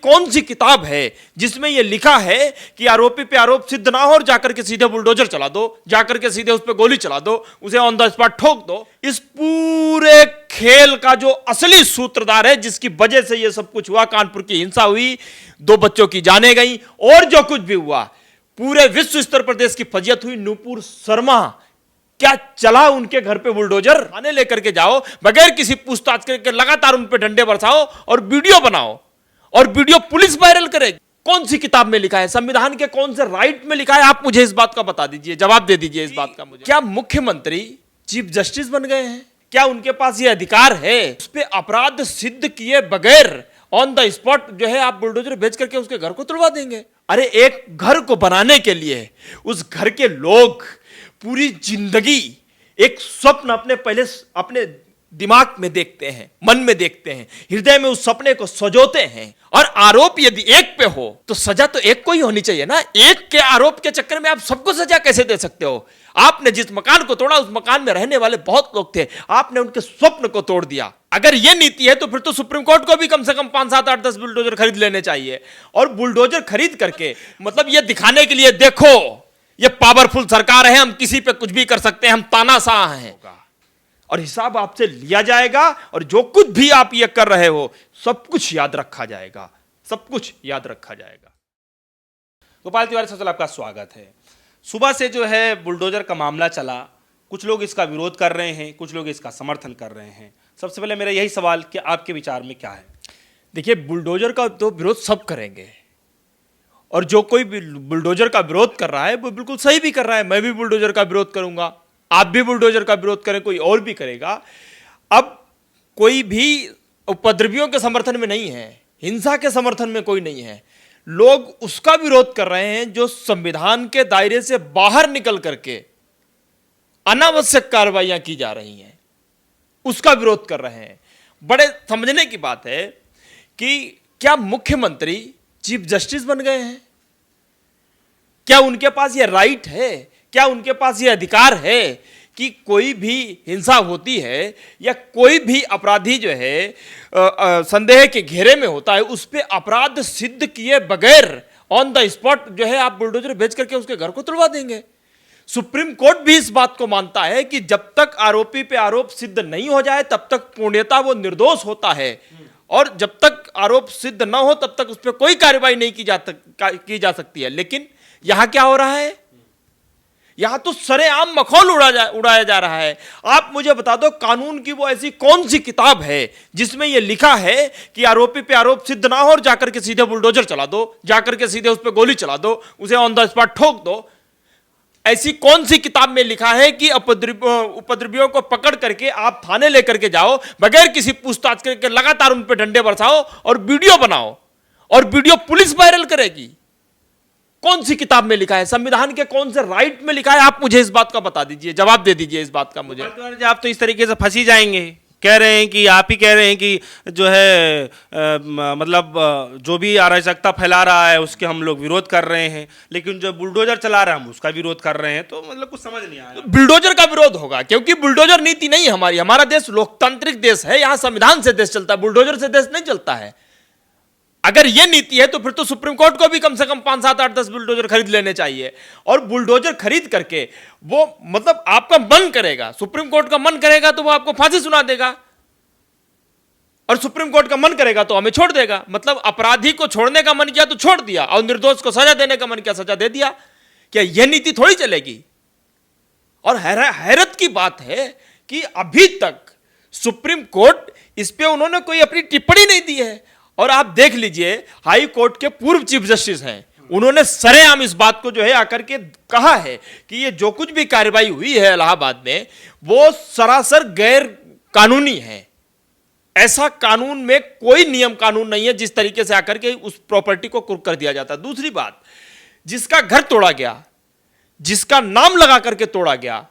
कौन सी किताब है जिसमें यह लिखा है कि आरोपी पे आरोप सिद्ध ना हो और जाकर के सीधे बुलडोजर चला दो, जाकर के सीधे उस पे गोली चला दो, उसे ऑन द स्पॉट ठोक दो। इस पूरे खेल का जो असली सूत्रधार है, जिसकी वजह से यह सब कुछ हुआ, कानपुर की हिंसा हुई, 2 बच्चों की जानें गई और जो कुछ भी हुआ, पूरे विश्व स्तर पर देश की फजियत हुई। नुपुर शर्मा, क्या चला उनके घर पे बुलडोजर? थाने लेकर के जाओ, बगैर किसी पूछताछ के लगातार उन पे डंडे बरसाओ और वीडियो बनाओ और वीडियो पुलिस वायरल करे। कौन सी किताब में लिखा है? संविधान के कौन से राइट में लिखा है? आप मुझे इस बात का बता दीजिए, जवाब दे दीजिए इस बात का मुझे। क्या मुख्यमंत्री चीफ जस्टिस बन गए हैं? क्या उनके पास ये अधिकार है उस पे अपराध सिद्ध किए बगैर ऑन द स्पॉट जो है आप बुलडोजर भेज करके उसके घर को तोड़वा देंगे? अरे एक घर को बनाने के लिए उस घर के लोग पूरी जिंदगी एक स्वप्न अपने दिमाग में देखते हैं, मन में देखते हैं, हृदय में उस सपने को सजोते हैं। और आरोप यदि एक पे हो तो सजा तो एक को ही होनी चाहिए ना। एक के आरोप के चक्कर में आप सबको सजा कैसे दे सकते हो? आपने जिस मकान को तोड़ा, उस मकान में रहने वाले बहुत लोग थे, आपने उनके स्वप्न को तोड़ दिया। अगर यह नीति है तो फिर तो सुप्रीम कोर्ट को भी कम से कम 5, 7, 8, 10 बुलडोजर खरीद लेने चाहिए। और बुलडोजर खरीद करके मतलब यह दिखाने के लिए, देखो ये पावरफुल सरकार है, हम किसी पे कुछ भी कर सकते हैं, हम तानाशाह हैं, और हिसाब आपसे लिया जाएगा। और जो कुछ भी आप ये कर रहे हो सब कुछ याद रखा जाएगा, सब कुछ याद रखा जाएगा। गोपाल तिवारी सर, आपका स्वागत है। सुबह से जो है बुलडोजर का मामला चला, कुछ लोग इसका विरोध कर रहे हैं, कुछ लोग इसका समर्थन कर रहे हैं। सबसे पहले मेरा यही सवाल कि आपके विचार में क्या है? देखिए, बुलडोजर का तो विरोध सब करेंगे, और जो कोई बुलडोजर का विरोध कर रहा है वो बिल्कुल सही भी कर रहा है। मैं भी बुलडोजर का विरोध करूंगा, आप भी बुलडोजर का विरोध करें, कोई और भी करेगा। अब कोई भी उपद्रवियों के समर्थन में नहीं है, हिंसा के समर्थन में कोई नहीं है। लोग उसका विरोध कर रहे हैं जो संविधान के दायरे से बाहर निकल करके अनावश्यक कार्रवाइयां की जा रही हैं, उसका विरोध कर रहे हैं। बड़े समझने की बात है कि क्या मुख्यमंत्री चीफ जस्टिस बन गए हैं? क्या उनके पास यह राइट है, क्या उनके पास यह अधिकार है कि कोई भी हिंसा होती है या कोई भी अपराधी जो है संदेह के घेरे में होता है, उस पे अपराध सिद्ध किए बगैर ऑन द स्पॉट जो है आप बुलडोजर भेज करके उसके घर को तोड़वा देंगे? सुप्रीम कोर्ट भी इस बात को मानता है कि जब तक आरोपी पे आरोप सिद्ध नहीं हो जाए तब तक पूर्णतः वो निर्दोष होता है, और जब तक आरोप सिद्ध न हो तब तक उस पर कोई कार्रवाई नहीं की जा सकती है। लेकिन यहां क्या हो रहा है? यहां तो सरेआम मखौल उड़ाया जा रहा है। आप मुझे बता दो, कानून की वो ऐसी कौन सी किताब है जिसमें यह लिखा है कि आरोपी पे आरोप सिद्ध ना हो और जाकर के सीधे बुलडोजर चला दो, जाकर के सीधे उस पे गोली चला दो, उसे ऑन द स्पॉट ठोक दो? ऐसी कौन सी किताब में लिखा है कि उपद्रवियों को पकड़ करके आप थाने लेकर के जाओ, बगैर किसी पूछताछ के लगातार उन पे डंडे बरसाओ और वीडियो बनाओ और वीडियो पुलिस वायरल करेगी? कौन सी किताब में लिखा है? संविधान के कौन से राइट में लिखा है? आप मुझे इस बात का बता दीजिए, जवाब दे दीजिए इस बात का मुझे। आप तो इस तरीके से फंसी जाएंगे, कह रहे हैं कि आप ही कह रहे हैं कि जो है मतलब जो भी अराजकता फैला रहा है उसके हम लोग विरोध कर रहे हैं, लेकिन जो बुलडोजर चला रहा है हम उसका विरोध कर रहे हैं। तो मतलब कुछ समझ नहीं आया। बुलडोजर का विरोध होगा क्योंकि बुलडोजर नीति नहीं है हमारी। हमारा देश लोकतांत्रिक देश है, यहां संविधान से देश चलता है, बुलडोजर से देश नहीं चलता है। अगर यह नीति है तो फिर तो सुप्रीम कोर्ट को भी कम से कम 5, 7, 8, 10 बुलडोजर खरीद लेने चाहिए। और बुलडोजर खरीद करके वो मतलब आपका मन करेगा, सुप्रीम कोर्ट का मन करेगा तो वो आपको फांसी सुना देगा, और सुप्रीम कोर्ट का मन करेगा तो हमें छोड़ देगा। मतलब अपराधी को छोड़ने का मन किया तो छोड़ दिया, और निर्दोष को सजा देने का मन किया, सजा दे दिया। क्या यह नीति थोड़ी चलेगी? और हैरत की बात है कि अभी तक सुप्रीम कोर्ट इस पे उन्होंने कोई अपनी टिप्पणी नहीं दी है। और आप देख लीजिए, हाई कोर्ट के पूर्व चीफ जस्टिस हैं, उन्होंने सरेआम इस बात को जो है आकर के कहा है कि ये जो कुछ भी कार्रवाई हुई है इलाहाबाद में वो सरासर गैर कानूनी है। ऐसा कानून में कोई नियम कानून नहीं है जिस तरीके से आकर के उस प्रॉपर्टी को कुर्क कर दिया जाता। दूसरी बात, जिसका घर तोड़ा गया, जिसका नाम लगा करके तोड़ा गया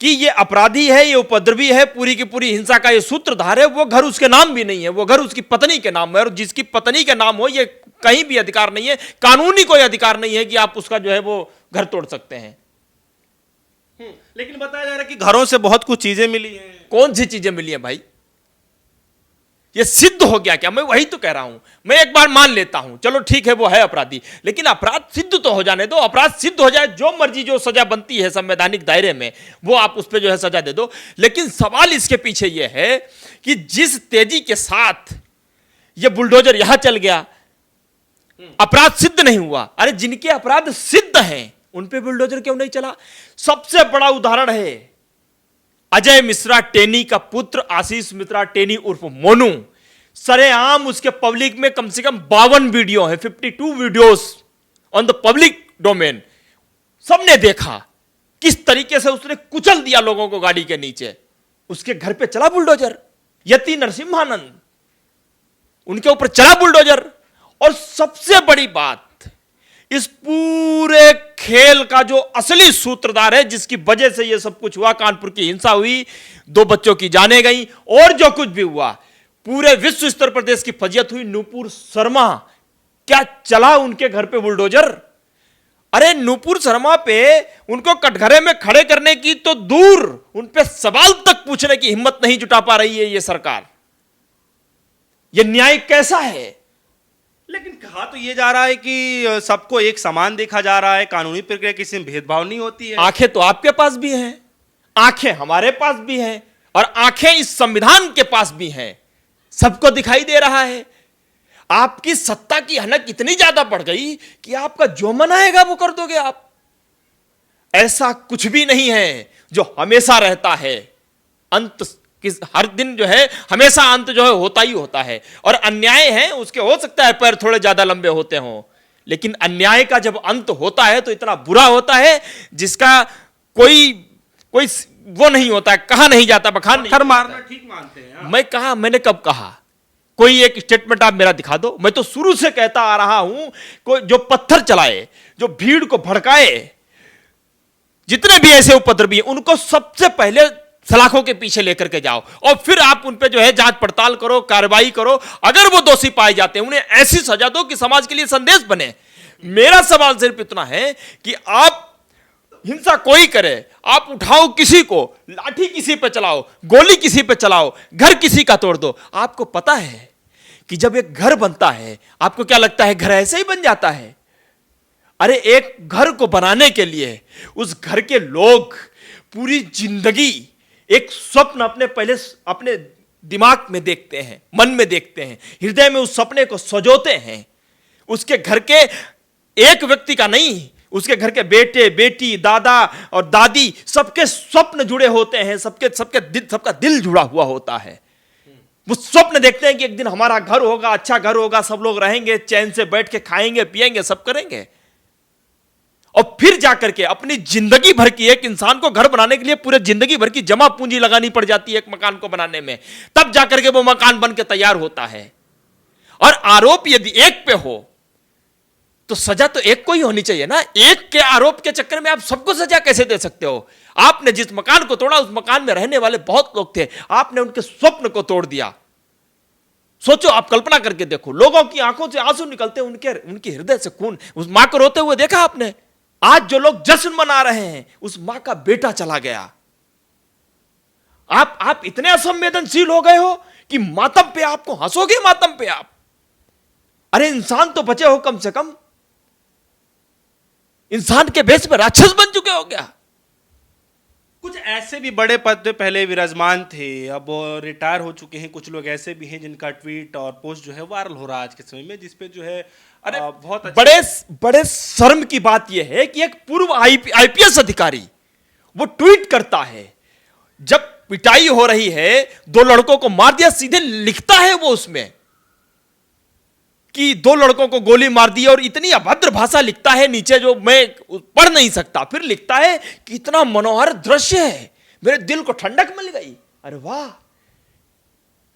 कि ये अपराधी है, ये उपद्रवी है, पूरी की पूरी हिंसा का ये सूत्रधार है, वो घर उसके नाम भी नहीं है, वो घर उसकी पत्नी के नाम है। और जिसकी पत्नी के नाम हो, ये कहीं भी अधिकार नहीं है, कानूनी कोई अधिकार नहीं है कि आप उसका जो है वो घर तोड़ सकते हैं। लेकिन बताया जा रहा है कि घरों से बहुत कुछ चीजें मिली हैं। कौन सी चीजें मिली हैं भाई? ये सिद्ध हो गया क्या? मैं वही तो कह रहा हूं। मैं एक बार मान लेता हूं, चलो ठीक है वो है अपराधी, लेकिन अपराध सिद्ध तो हो जाने दो। अपराध सिद्ध हो जाए, जो मर्जी जो सजा बनती है संवैधानिक दायरे में, वो आप उस पर जो है सजा दे दो। लेकिन सवाल इसके पीछे ये है कि जिस तेजी के साथ ये बुलडोजर यहां चल गया, अपराध सिद्ध नहीं हुआ। अरे जिनके अपराध सिद्ध हैं उन पे बुलडोजर क्यों नहीं चला? सबसे बड़ा उदाहरण है अजय मिश्रा टेनी का पुत्र आशीष मिश्रा टेनी उर्फ मोनू। सरेआम उसके पब्लिक में कम से कम 52 वीडियो है, 52 videos on the public domain. सबने देखा किस तरीके से उसने कुचल दिया लोगों को गाड़ी के नीचे। उसके घर पे चला बुलडोजर। यति नरसिम्हानंद, उनके ऊपर चला बुलडोजर। और सबसे बड़ी बात, इस पूरे खेल का जो असली सूत्रधार है, जिसकी वजह से यह सब कुछ हुआ, कानपुर की हिंसा हुई, 2 बच्चों की जानें गई और जो कुछ भी हुआ, पूरे विश्व स्तर पर देश की फजियत हुई, नूपुर शर्मा। क्या चला उनके घर पे बुलडोजर? अरे नूपुर शर्मा पे उनको कटघरे में खड़े करने की तो दूर, उन पे सवाल तक पूछने की हिम्मत नहीं जुटा पा रही है ये सरकार। ये न्याय कैसा है? लेकिन कहा तो ये जा रहा है कि सबको एक समान देखा जा रहा है, कानूनी प्रक्रिया किसी में भेदभाव नहीं होती है। आंखें तो आपके पास भी हैं, आंखें हमारे पास भी हैं, और आंखें इस संविधान के पास भी हैं। सबको दिखाई दे रहा है। आपकी सत्ता की हनक इतनी ज्यादा बढ़ गई कि आपका जो मन आएगा वो कर दोगे आप। ऐसा कुछ भी नहीं है जो हमेशा रहता है। अंत हर दिन जो है, हमेशा अंत जो है होता ही होता है। और अन्याय है, उसके हो सकता है पैर थोड़े ज्यादा लंबे होते हों, लेकिन अन्याय का जब अंत होता है तो इतना बुरा होता है जिसका कोई वो नहीं होता, कहा नहीं जाता, बखान नहीं। पत्थर मारना ठीक मानते हैं? मैंने कब कहा? कोई एक स्टेटमेंट आप मेरा दिखा दो। मैं तो शुरू से कहता आ रहा हूं, कोई जो पत्थर चलाए, जो भीड़ को भड़काए, जितने भी ऐसे उपद्रवी हैं, उनको सबसे पहले सलाखों के पीछे लेकर के जाओ और फिर आप उन पे जो है जांच पड़ताल करो, कार्रवाई करो। अगर वो दोषी पाए जाते हैं, उन्हें ऐसी सजा दो कि समाज के लिए संदेश बने। मेरा सवाल सिर्फ इतना है कि आप हिंसा कोई करे, आप उठाओ किसी को, लाठी किसी पे चलाओ, गोली किसी पे चलाओ, घर किसी का तोड़ दो। आपको पता है कि जब एक घर बनता है, आपको क्या लगता है घर ऐसे ही बन जाता है? अरे एक घर को बनाने के लिए उस घर के लोग पूरी जिंदगी एक स्वप्न अपने दिमाग में देखते हैं, मन में देखते हैं, हृदय में उस सपने को सजोते हैं। उसके घर के एक व्यक्ति का नहीं, उसके घर के बेटे बेटी, दादा और दादी, सबके स्वप्न जुड़े होते हैं, सबका दिल जुड़ा हुआ होता है। वो स्वप्न देखते हैं कि एक दिन हमारा घर होगा, अच्छा घर होगा, सब लोग रहेंगे, चैन से बैठ के खाएंगे पिएंगे, सब करेंगे। और फिर जाकर के अपनी जिंदगी भर की, एक इंसान को घर बनाने के लिए पूरे जिंदगी भर की जमा पूंजी लगानी पड़ जाती है एक मकान को बनाने में, तब जाकर के वो मकान बन के तैयार होता है। और आरोप यदि एक पे हो तो सजा तो एक को ही होनी चाहिए ना। एक के आरोप के चक्कर में आप सबको सजा कैसे दे सकते हो? आपने जिस मकान को तोड़ा, उस मकान में रहने वाले बहुत लोग थे, आपने उनके स्वप्न को तोड़ दिया। सोचो, आप कल्पना करके देखो, लोगों की आंखों से आंसू निकलते, उनके हृदय से खून। उस मां को रोते हुए देखा आपने? आज जो लोग जश्न मना रहे हैं, उस मां का बेटा चला गया। आप इतने असंवेदनशील हो गए हो कि मातम पे आपको हंसोगे, मातम पे आप। अरे इंसान तो बचे हो कम से कम। इंसान के भेष में राक्षस बन चुके हो क्या? कुछ ऐसे भी बड़े पद पे पहले विराजमान थे, अब वो रिटायर हो चुके हैं। कुछ लोग ऐसे भी हैं जिनका ट्वीट और पोस्ट जो है वायरल हो रहा है आज के समय में, जिसपे जो है अरे बहुत बड़े शर्म की बात यह है कि एक पूर्व आईपीएस अधिकारी वो ट्वीट करता है, जब पिटाई हो रही है, 2 लड़कों को मार दिया, सीधे लिखता है वो उसमें कि 2 लड़कों को गोली मार दी, और इतनी अभद्र भाषा लिखता है नीचे जो मैं पढ़ नहीं सकता। फिर लिखता है कि इतना मनोहर दृश्य है, मेरे दिल को ठंडक मिल गई। अरे वाह,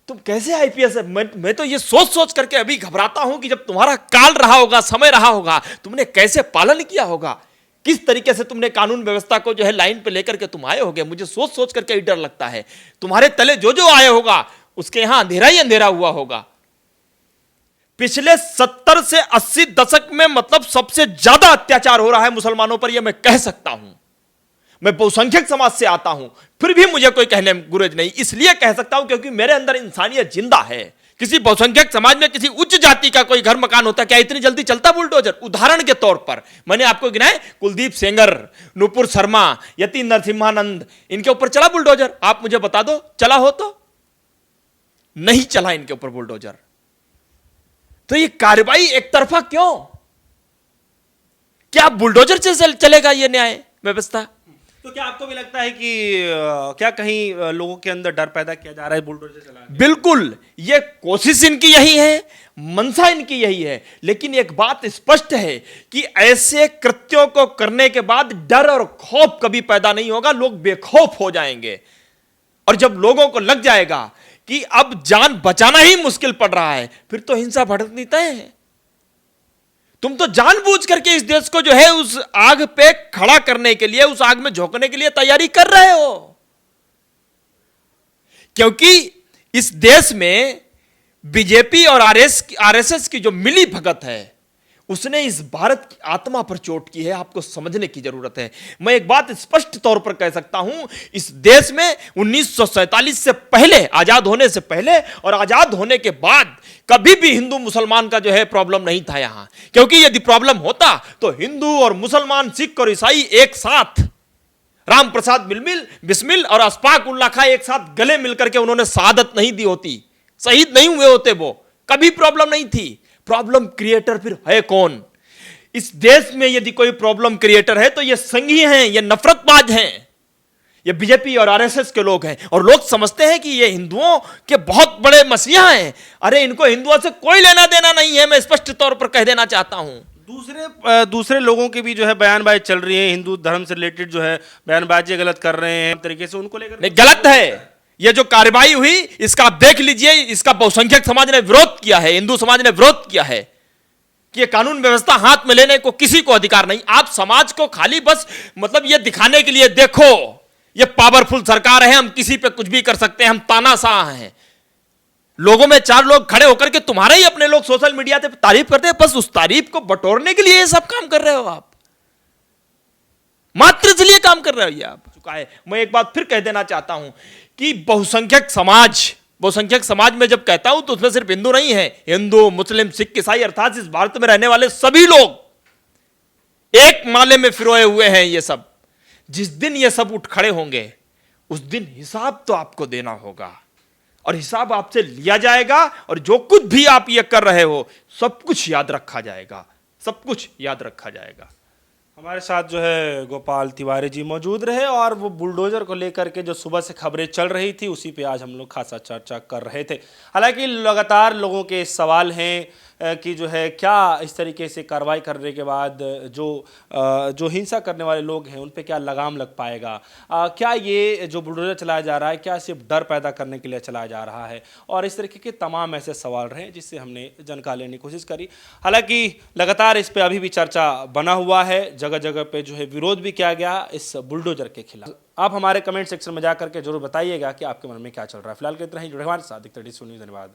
तुम कैसे आईपीएस है? मैं तो ये सोच करके अभी घबराता हूं कि जब तुम्हारा काल रहा होगा, समय रहा होगा, तुमने कैसे पालन किया होगा, किस तरीके से तुमने कानून व्यवस्था को जो है लाइन पे लेकर के तुम आए होगे। मुझे सोच करके ही डर लगता है। तुम्हारे तले जो जो आए होगा, उसके यहां अंधेरा ही अंधेरा हुआ होगा। पिछले 70 से 80 दशक में मतलब सबसे ज्यादा अत्याचार हो रहा है मुसलमानों पर, यह मैं कह सकता हूं। मैं बहुसंख्यक समाज से आता हूं, फिर भी मुझे कोई कहने में गुरेज नहीं। इसलिए कह सकता हूं क्योंकि मेरे अंदर इंसानियत जिंदा है। किसी बहुसंख्यक समाज में किसी उच्च जाति का कोई घर मकान होता, क्या इतनी जल्दी चलता बुलडोजर? उदाहरण के तौर पर मैंने आपको गिनाए, कुलदीप सेंगर, नुपुर शर्मा, यति नरसिम्हानंद, इनके ऊपर चला बुलडोजर? आप मुझे बता दो, चला हो तो? नहीं चला इनके ऊपर बुलडोजर। तो ये कार्रवाई एक तरफा क्यों? क्या बुलडोजर से चलेगा ये न्याय व्यवस्था? तो क्या आपको भी लगता है कि क्या कहीं लोगों के अंदर डर पैदा किया जा रहा है बुलडोजर चलाने? बिल्कुल, ये कोशिश इनकी यही है, मंशा इनकी यही है। लेकिन एक बात स्पष्ट है कि ऐसे कृत्यों को करने के बाद डर और खौफ कभी पैदा नहीं होगा, लोग बेखौफ हो जाएंगे। और जब लोगों को लग जाएगा कि अब जान बचाना ही मुश्किल पड़ रहा है, फिर तो हिंसा भड़कनी तय है। तुम तो जानबूझ करके इस देश को जो है उस आग पे खड़ा करने के लिए, उस आग में झोंकने के लिए तैयारी कर रहे हो, क्योंकि इस देश में बीजेपी और आरएसएस की जो मिली भगत है, उसने इस भारत की आत्मा पर चोट की है। आपको समझने की जरूरत है। मैं एक बात स्पष्ट तौर पर कह सकता हूं, इस देश में 1947 से पहले, आजाद होने से पहले और आजाद होने के बाद कभी भी हिंदू मुसलमान का जो है प्रॉब्लम नहीं था यहां। क्योंकि यदि प्रॉब्लम होता तो हिंदू और मुसलमान, सिख और ईसाई एक साथ, राम प्रसाद बिस्मिल और अशफाक उल्ला खां एक साथ गले मिलकर के उन्होंने शहादत नहीं दी होती, शहीद नहीं हुए होते, वो कभी प्रॉब्लम नहीं थी। प्रॉब्लम क्रिएटर फिर है कौन? इस देश में यदि कोई प्रॉब्लम क्रिएटर है तो ये संघी हैं, ये नफरतबाज हैं, ये बीजेपी और आरएसएस के लोग हैं। और लोग समझते हैं कि ये हिंदुओं के बहुत बड़े मसीहा हैं। अरे इनको हिंदुओं से कोई लेना देना नहीं है, मैं स्पष्ट तौर पर कह देना चाहता हूं। दूसरे लोगों की भी जो है बयानबाजी चल रही है, हिंदू धर्म से रिलेटेड जो है बयानबाजी गलत कर रहे हैं तरीके से, उनको लेकर नहीं, गलत है। ये जो कार्रवाई हुई इसका आप देख लीजिए, इसका बहुसंख्यक समाज ने विरोध किया है, हिंदू समाज ने विरोध किया है कि ये कानून व्यवस्था हाथ में लेने को किसी को अधिकार नहीं। आप समाज को खाली बस मतलब ये दिखाने के लिए, देखो ये पावरफुल सरकार है, हम किसी पे कुछ भी कर सकते हैं, हम तानाशाह हैं। लोगों में चार लोग खड़े होकर के तुम्हारे ही अपने लोग सोशल मीडिया पे तारीफ करते हैं, बस उस तारीफ को बटोरने के लिए ये सब काम कर रहे हो आप, मात्र इसलिए काम कर रहे हो ये आप। चुका है। मैं एक बात फिर कह देना चाहता हूं कि बहुसंख्यक समाज में जब कहता हूं तो उसमें सिर्फ हिंदू नहीं है, हिंदू, मुस्लिम, सिख, ईसाई, अर्थात इस भारत में रहने वाले सभी लोग एक माले में फिरोए हुए हैं ये सब। जिस दिन ये सब उठ खड़े होंगे उस दिन हिसाब तो आपको देना होगा, और हिसाब आपसे लिया जाएगा, और जो कुछ भी आप ये कर रहे हो सब कुछ याद रखा जाएगा, सब कुछ याद रखा जाएगा। हमारे साथ जो है गोपाल तिवारी जी मौजूद रहे, और वो बुलडोजर को लेकर के जो सुबह से खबरें चल रही थी उसी पे आज हम लोग खासा चर्चा कर रहे थे। हालांकि लगातार लोगों के सवाल हैं कि जो है क्या इस तरीके से कार्रवाई करने के बाद जो हिंसा करने वाले लोग हैं उन पे क्या लगाम लग पाएगा, क्या ये जो बुलडोजर चलाया जा रहा है क्या सिर्फ डर पैदा करने के लिए चलाया जा रहा है, और इस तरीके के तमाम ऐसे सवाल रहे जिससे हमने जानकारी लेने की कोशिश करी। हालांकि लगातार इस पर अभी भी चर्चा बना हुआ है, जगह जगह पे जो है विरोध भी किया गया इस बुलडोजर के खिलाफ। आप हमारे कमेंट सेक्शन में जाकर के जरूर बताइएगा कि आपके मन में क्या चल रहा है। फिलहाल के इतना ही, जुड़े हमारे साथ। दिखते न्यूज़। धन्यवाद।